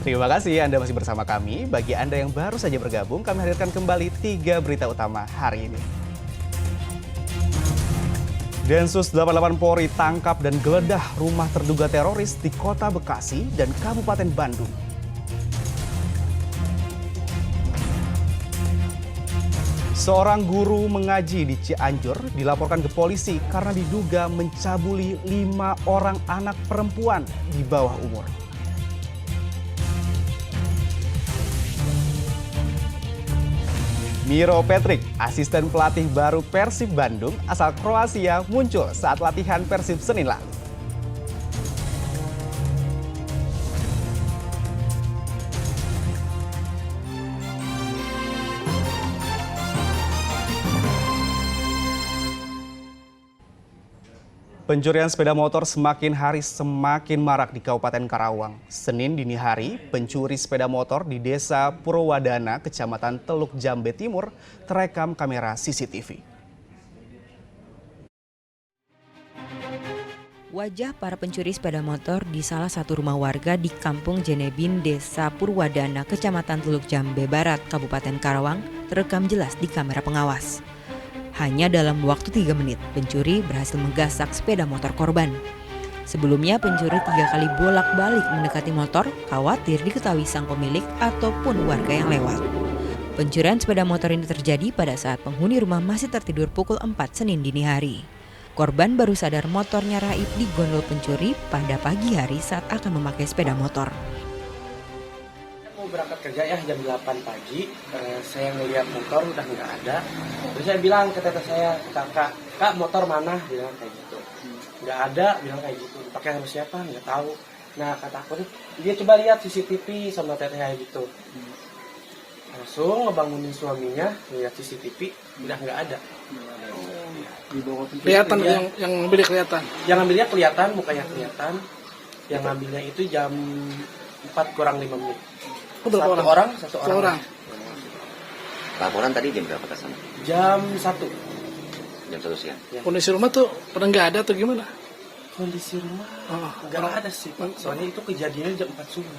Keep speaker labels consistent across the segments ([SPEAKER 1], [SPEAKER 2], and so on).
[SPEAKER 1] Terima kasih Anda masih bersama kami. Bagi Anda yang baru saja bergabung, kami hadirkan kembali 3 berita utama hari ini. Densus 88 Polri tangkap dan geledah rumah terduga teroris di Kota Bekasi dan Kabupaten Bandung. Seorang guru mengaji di Cianjur dilaporkan ke polisi karena diduga mencabuli 5 orang anak perempuan di bawah umur. Miro Petric, asisten pelatih baru Persib Bandung asal Kroasia, muncul saat latihan Persib Senin lalu. Pencurian sepeda motor semakin hari semakin marak di Kabupaten Karawang. Senin dini hari, pencuri sepeda motor di Desa Purwadana, Kecamatan Teluk Jambe Timur, terekam kamera CCTV.
[SPEAKER 2] Wajah para pencuri sepeda motor di salah satu rumah warga di Kampung Jenebin, Desa Purwadana, Kecamatan Teluk Jambe Barat, Kabupaten Karawang, terekam jelas di kamera pengawas. Hanya dalam waktu 3 menit, pencuri berhasil menggasak sepeda motor korban. Sebelumnya, pencuri 3 kali bolak-balik mendekati motor, khawatir diketahui sang pemilik ataupun warga yang lewat. Pencurian sepeda motor ini terjadi pada saat penghuni rumah masih tertidur pukul 4 Senin dini hari. Korban baru sadar motornya raib di gondol pencuri pada pagi hari saat akan memakai sepeda motor.
[SPEAKER 3] Berangkat kerja ya jam 8 pagi, saya ngeliat motor udah nggak ada. Terus saya bilang ke teteh saya, kak motor mana? Bilang kayak gitu. Nggak ada, bilang kayak gitu. Pakai harus siapa? Nggak tahu. Nah kata aku nih, dia coba lihat CCTV sama teteh kayak gitu. Langsung ngebangunin suaminya, lihat CCTV, udah nggak ada.
[SPEAKER 4] Kelihatan yang ngambilnya kelihatan.
[SPEAKER 3] Yang ngambilnya kelihatan, mukanya kelihatan. Yang ngambilnya itu jam 4 kurang 5 menit. Satu orang.
[SPEAKER 5] Laporan tadi jam berapa ke sana?
[SPEAKER 3] Jam 1.
[SPEAKER 5] Jam 1 siang.
[SPEAKER 4] Ya. Kondisi rumah tuh pada nggak ada atau gimana?
[SPEAKER 3] Kondisi rumah nggak ada sih, Pak. Soalnya itu kejadiannya jam 4 subuh.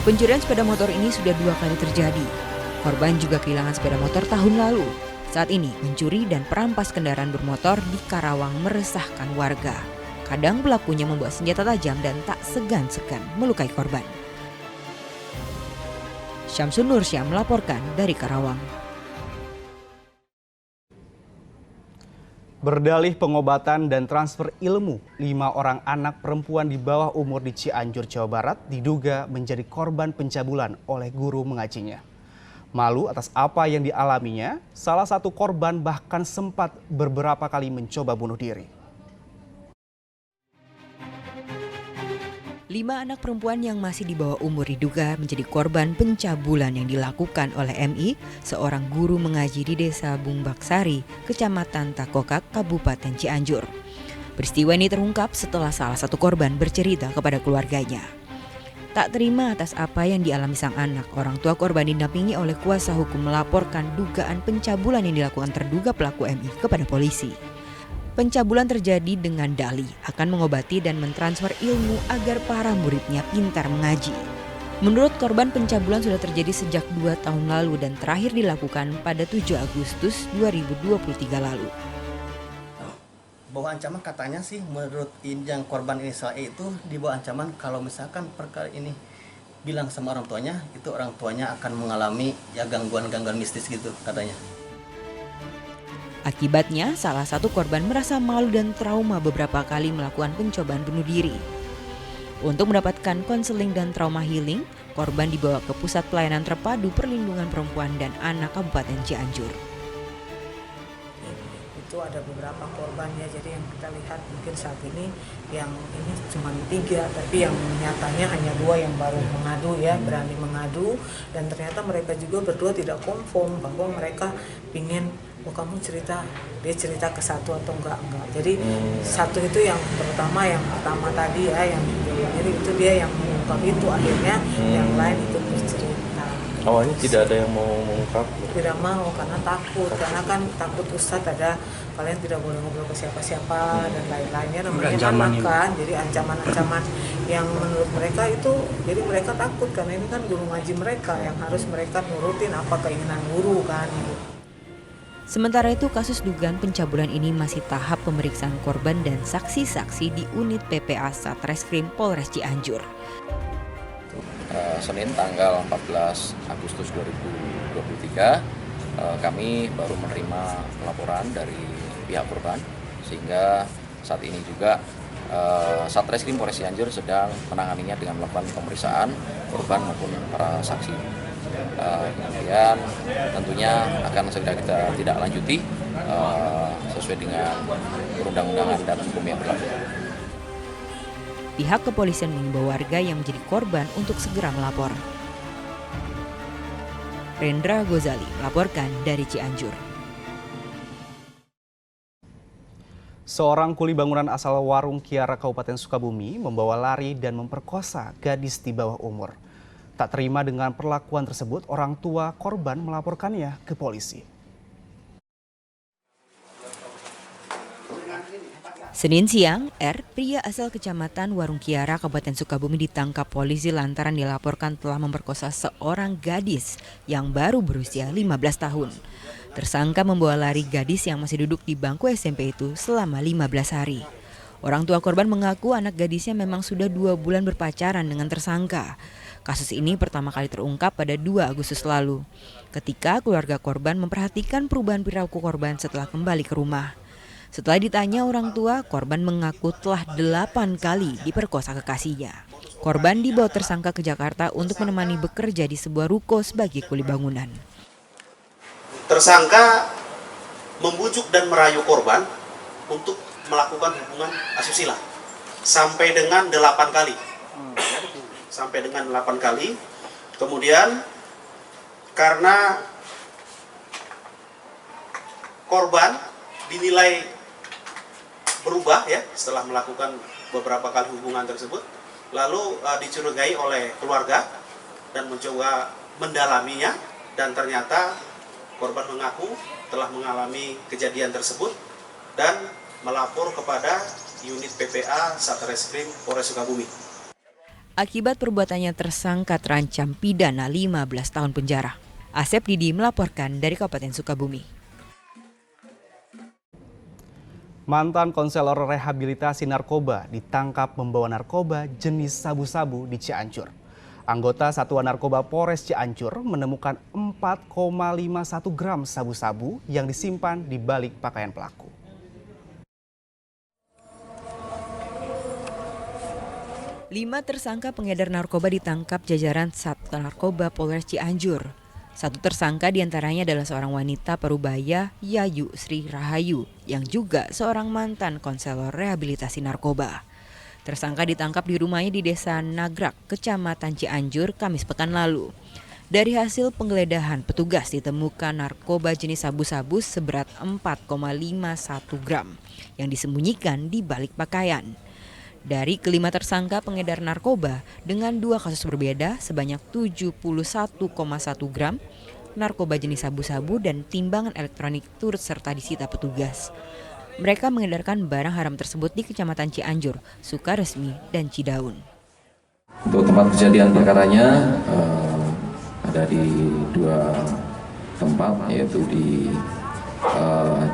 [SPEAKER 2] Pencurian sepeda motor ini sudah 2 kali terjadi. Korban juga kehilangan sepeda motor tahun lalu. Saat ini, pencuri dan perampas kendaraan bermotor di Karawang meresahkan warga. Kadang pelakunya membawa senjata tajam dan tak segan-segan melukai korban. Syamsun Nursyah melaporkan dari Karawang.
[SPEAKER 1] Berdalih pengobatan dan transfer ilmu, 5 orang anak perempuan di bawah umur di Cianjur, Jawa Barat diduga menjadi korban pencabulan oleh guru mengajinya. Malu atas apa yang dialaminya, salah satu korban bahkan sempat beberapa kali mencoba bunuh diri.
[SPEAKER 2] 5 anak perempuan yang masih di bawah umur diduga menjadi korban pencabulan yang dilakukan oleh MI, seorang guru mengaji di Desa Bungbaksari, Kecamatan Takokak, Kabupaten Cianjur. Peristiwa ini terungkap setelah salah satu korban bercerita kepada keluarganya. Tak terima atas apa yang dialami sang anak, orang tua korban didampingi oleh kuasa hukum melaporkan dugaan pencabulan yang dilakukan terduga pelaku MI kepada polisi. Pencabulan terjadi dengan dalih akan mengobati dan mentransfer ilmu agar para muridnya pintar mengaji. Menurut korban, pencabulan sudah terjadi sejak 2 tahun lalu dan terakhir dilakukan pada 7 Agustus 2023 lalu.
[SPEAKER 6] Bahwa ancaman katanya sih menurut yang korban inisial E itu dibawa ancaman kalau misalkan perkara ini bilang sama orang tuanya, itu orang tuanya akan mengalami ya gangguan-gangguan mistis gitu katanya.
[SPEAKER 2] Akibatnya, salah satu korban merasa malu dan trauma beberapa kali melakukan pencobaan bunuh diri. Untuk mendapatkan konseling dan trauma healing, korban dibawa ke Pusat Pelayanan Terpadu Perlindungan Perempuan dan Anak Kabupaten Cianjur.
[SPEAKER 7] Itu ada beberapa korban ya, jadi yang kita lihat mungkin saat ini yang ini cuma 3, tapi yang nyatanya hanya 2 yang baru mengadu ya, berani mengadu, dan ternyata mereka juga berdua tidak konform bahwa mereka ingin kamu cerita, dia cerita ke satu atau enggak. Jadi satu itu yang pertama tadi ya, yang jadi itu dia yang mengungkap itu, akhirnya yang lain ikut bercerita.
[SPEAKER 8] Awalnya tidak ada yang mau mengungkap.
[SPEAKER 7] Tidak mau karena takut, karena kan takut Ustadz ada kalian tidak boleh ngobrol ke siapa-siapa dan lain-lainnya, namanya anak kan, jadi ancaman-ancaman yang menurut mereka itu, jadi mereka takut karena ini kan guru ngaji mereka yang harus mereka nurutin apa keinginan guru kan.
[SPEAKER 2] Sementara itu, kasus dugaan pencabulan ini masih tahap pemeriksaan korban dan saksi-saksi di unit PPA Satreskrim Polres Cianjur.
[SPEAKER 9] Senin tanggal 14 Agustus 2023 kami baru menerima laporan dari pihak korban, sehingga saat ini juga Satreskrim Polres Cianjur sedang menanganinya dengan melakukan pemeriksaan korban maupun para saksi. Kemudian tentunya akan segera kita tidak lanjuti sesuai dengan perundang-undangan dan hukum yang berlaku.
[SPEAKER 2] Pihak kepolisian mengimbau warga yang menjadi korban untuk segera melapor. Rendra Gozali melaporkan dari Cianjur.
[SPEAKER 1] Seorang kuli bangunan asal Warung Kiara, Kabupaten Sukabumi membawa lari dan memperkosa gadis di bawah umur. Tak terima dengan perlakuan tersebut, orang tua korban melaporkannya ke polisi.
[SPEAKER 2] Senin siang, R, pria asal Kecamatan Warung Kiara, Kabupaten Sukabumi ditangkap polisi lantaran dilaporkan telah memperkosa seorang gadis yang baru berusia 15 tahun. Tersangka membawa lari gadis yang masih duduk di bangku SMP itu selama 15 hari. Orang tua korban mengaku anak gadisnya memang sudah 2 bulan berpacaran dengan tersangka. Kasus ini pertama kali terungkap pada 2 Agustus lalu, ketika keluarga korban memperhatikan perubahan perilaku korban setelah kembali ke rumah. Setelah ditanya orang tua, korban mengaku telah 8 kali diperkosa kekasihnya. Korban dibawa tersangka ke Jakarta untuk menemani bekerja di sebuah ruko sebagai kuli bangunan.
[SPEAKER 10] Tersangka membujuk dan merayu korban untuk melakukan hubungan asusila sampai dengan 8 kali. Sampai dengan 8 kali. Kemudian karena korban dinilai berubah ya setelah melakukan beberapa kali hubungan tersebut, lalu dicurigai oleh keluarga dan mencoba mendalaminya, dan ternyata korban mengaku telah mengalami kejadian tersebut dan melapor kepada unit PPA Satreskrim Polres Sukabumi.
[SPEAKER 2] Akibat perbuatannya tersangka terancam pidana 15 tahun penjara. Asep Didi melaporkan dari Kabupaten Sukabumi.
[SPEAKER 1] Mantan konselor rehabilitasi narkoba ditangkap membawa narkoba jenis sabu-sabu di Cianjur. Anggota Satuan Narkoba Polres Cianjur menemukan 4,51 gram sabu-sabu yang disimpan di balik pakaian pelaku.
[SPEAKER 2] Lima tersangka pengedar narkoba ditangkap jajaran Satuan Narkoba Polres Cianjur. Satu tersangka diantaranya adalah seorang wanita parubaya, Yayu Sri Rahayu, yang juga seorang mantan konselor rehabilitasi narkoba. Tersangka ditangkap di rumahnya di Desa Nagrak, Kecamatan Cianjur, Kamis pekan lalu. Dari hasil penggeledahan, petugas ditemukan narkoba jenis sabu-sabu seberat 4,51 gram yang disembunyikan di balik pakaian. Dari kelima tersangka pengedar narkoba dengan 2 kasus berbeda sebanyak 71,1 gram narkoba jenis sabu-sabu dan timbangan elektronik turut serta disita petugas. Mereka mengedarkan barang haram tersebut di Kecamatan Cianjur, Sukaresmi, dan Cidaun.
[SPEAKER 11] Untuk tempat kejadian perkaranya ada di 2 tempat, yaitu di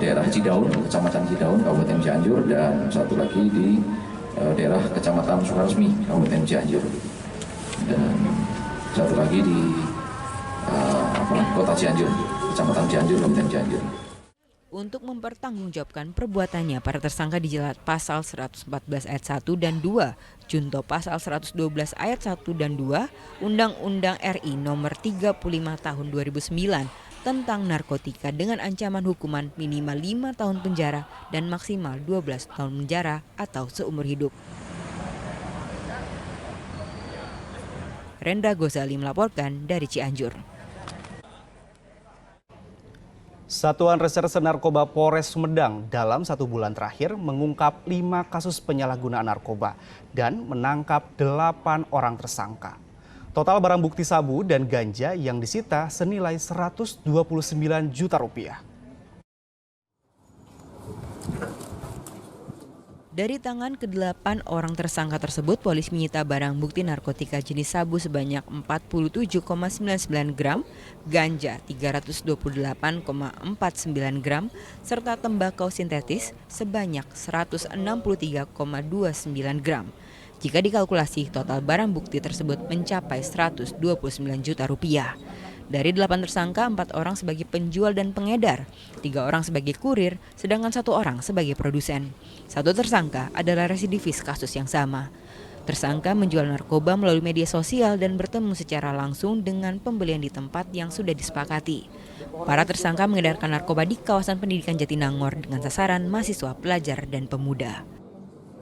[SPEAKER 11] daerah Cidaun, Kecamatan Cidaun, Kabupaten Cianjur, dan satu lagi di daerah Kecamatan Sukaresmi, Kabupaten Cianjur, dan satu lagi di Kota Cianjur, Kecamatan Cianjur, Kabupaten Cianjur.
[SPEAKER 2] Untuk mempertanggungjawabkan perbuatannya, para tersangka dijerat pasal 114 ayat 1 dan 2, junto pasal 112 ayat 1 dan 2, Undang-Undang RI nomor 35 tahun 2009 tentang narkotika dengan ancaman hukuman minimal 5 tahun penjara dan maksimal 12 tahun penjara atau seumur hidup. Rendra Gozali melaporkan dari Cianjur.
[SPEAKER 1] Satuan Reserse Narkoba Polres Sumedang dalam 1 bulan terakhir mengungkap 5 kasus penyalahgunaan narkoba dan menangkap 8 orang tersangka. Total barang bukti sabu dan ganja yang disita senilai 129 juta rupiah.
[SPEAKER 2] Dari tangan ke-8 orang tersangka tersebut, polisi menyita barang bukti narkotika jenis sabu sebanyak 47,99 gram, ganja 328,49 gram, serta tembakau sintetis sebanyak 163,29 gram. Jika dikalkulasi, total barang bukti tersebut mencapai 129 juta rupiah. Dari 8 tersangka, 4 orang sebagai penjual dan pengedar, 3 orang sebagai kurir, sedangkan 1 orang sebagai produsen. 1 tersangka adalah residivis kasus yang sama. Tersangka menjual narkoba melalui media sosial dan bertemu secara langsung dengan pembelian di tempat yang sudah disepakati. Para tersangka mengedarkan narkoba di kawasan pendidikan Jatinangor dengan sasaran mahasiswa, pelajar, dan pemuda.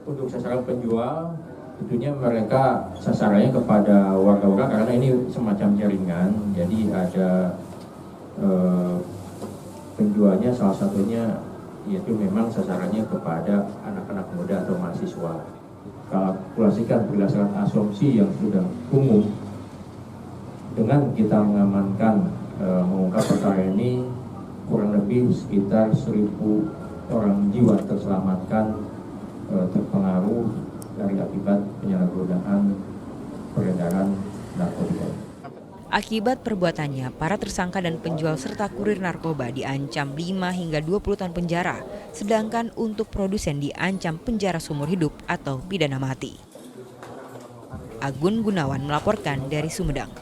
[SPEAKER 12] Untuk sasaran penjual, tentunya mereka sasarannya kepada warga-warga karena ini semacam jaringan. Jadi ada penjualnya, salah satunya yaitu memang sasarannya kepada anak-anak muda atau mahasiswa. Kalkulasikan berdasarkan asumsi yang sudah umum, dengan kita mengamankan mengungkap perkara ini, kurang lebih sekitar 1.000 orang jiwa terselamatkan terpengaruh dari akibat penyalahgunaan peredaran narkotika.
[SPEAKER 2] Akibat perbuatannya, para tersangka dan penjual serta kurir narkoba diancam 5 hingga 20 tahun penjara, sedangkan untuk produsen diancam penjara seumur hidup atau pidana mati. Agun Gunawan melaporkan dari Sumedang.